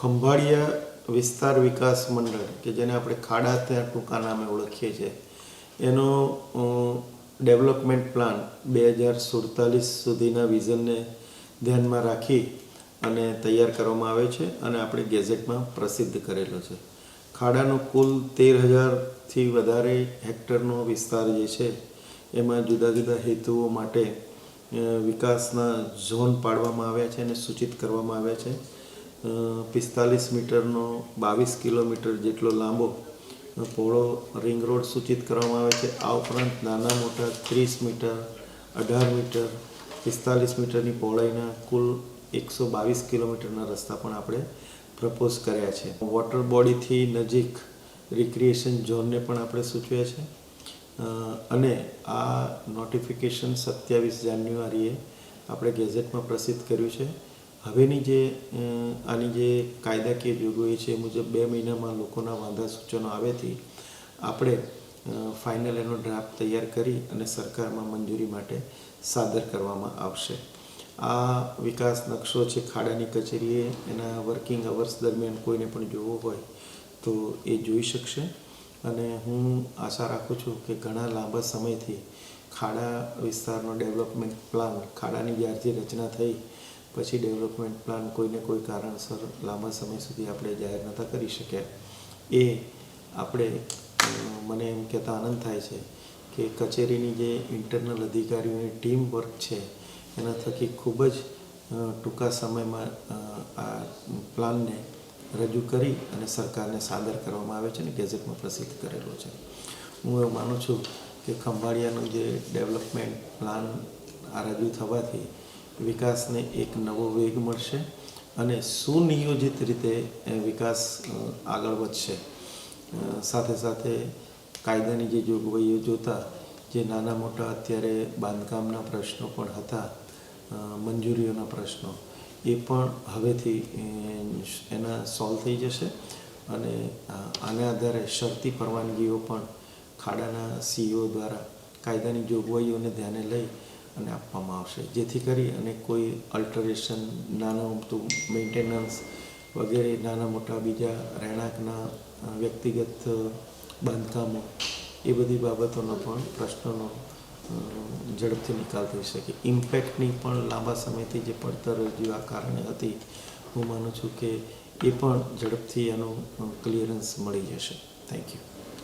ખંભાળિયા વિસ્તાર વિકાસ મંડળ કે જેને આપણે ખાડા ત્યાં ટૂંકા નામે ઓળખીએ છીએ એનો ડેવલપમેન્ટ પ્લાન 2047 સુધીના વિઝનને ધ્યાનમાં રાખી અને તૈયાર કરવામાં આવે છે અને આપણે ગેઝેટમાં પ્રસિદ્ધ કરેલો છે. ખાડાનો કુલ 13,000થી વધારે હેક્ટરનો વિસ્તાર જે છે એમાં જુદા જુદા હેતુઓ માટે વિકાસના ઝોન પાડવામાં આવ્યા છે અને સૂચિત કરવામાં આવ્યા છે. 45 મીટરનો 22 કિલોમીટર જેટલો લાંબો પહોળો રિંગ રોડ સૂચિત કરવામાં આવે છે. આ ઉપરાંત નાના મોટા 30 મીટર, 18 મીટર, 45 મીટરની પહોળાઈના કુલ 122 કિલોમીટરના રસ્તા પણ આપણે પ્રપોઝ કર્યા છે. વોટર બોડીથી નજીક રિક્રિએશન ઝોનને પણ આપણે સૂચવ્યા છે અને આ નોટિફિકેશન 27 જાન્યુઆરીએ આપણે ગેઝેટમાં પ્રસિદ્ધ કર્યું છે. હવેની જે આની જે કાયદાકીય જોગવાઈ છે એ મુજબ 2 મહિનામાં લોકોના વાંધા સૂચનો આવેથી આપણે ફાઇનલ એનો ડ્રાફ્ટ તૈયાર કરી અને સરકારમાં મંજૂરી માટે સાદર કરવામાં આવશે. આ વિકાસ નકશો છે ખાડાની કચેરીએ એના વર્કિંગ અવર્સ દરમિયાન કોઈને પણ જોવો હોય તો એ જોઈ શકશે અને હું આશા રાખું છું કે ઘણા લાંબા સમયથી ખાડા વિસ્તારનો ડેવલપમેન્ટ પ્લાન ખાડાની જ્યારથી રચના થઈ પછી ડેવલપમેન્ટ પ્લાન કોઈને કોઈ કારણસર લાંબા સમય સુધી આપણે જાહેર નહોતા કરી શક્યા. એ આપણે મને એમ કહેતા આનંદ થાય છે કે કચેરીની જે ઇન્ટરનલ અધિકારીઓની ટીમ વર્ક છે એના થકી ખૂબ જ ટૂંકા સમયમાં આ પ્લાનને રજૂ કરી અને સરકારને સાદર કરવામાં આવે છે અને ગેઝેટમાં પ્રસિદ્ધ કરેલો છે. હું એવું માનું છું કે ખંભાળિયાનો જે ડેવલપમેન્ટ પ્લાન આ રજૂ થવાથી વિકાસને એક નવો વેગ મળશે અને સુનિયોજિત રીતે વિકાસ આગળ વધશે. સાથે સાથે કાયદાની જે જોગવાઈઓ જોતા જે નાના મોટા અત્યારે બાંધકામના પ્રશ્નો પણ હતા, મંજૂરીઓના પ્રશ્નો, એ પણ હવેથી એના સોલ્વ થઈ જશે અને આના આધારે શરતી પરવાનગીઓ પણ ખાડાના સીઈઓ દ્વારા કાયદાની જોગવાઈઓને ધ્યાને લઈ અને આપવામાં આવશે, જેથી કરી અને કોઈ અલ્ટરેશન, નાનું મોટું મેન્ટેનન્સ વગેરે નાના મોટા બીજા રહેણાંકના વ્યક્તિગત બાંધકામો એ બધી બાબતોનો પણ પ્રશ્નોનો ઝડપથી નિકાલ થઈ શકે. ઇમ્પેક્ટની પણ લાંબા સમયથી જે પડતર રજૂઆત કારણે હતી, હું માનું છું કે એ પણ ઝડપથી એનું ક્લિયરન્સ મળી જશે. Thank you.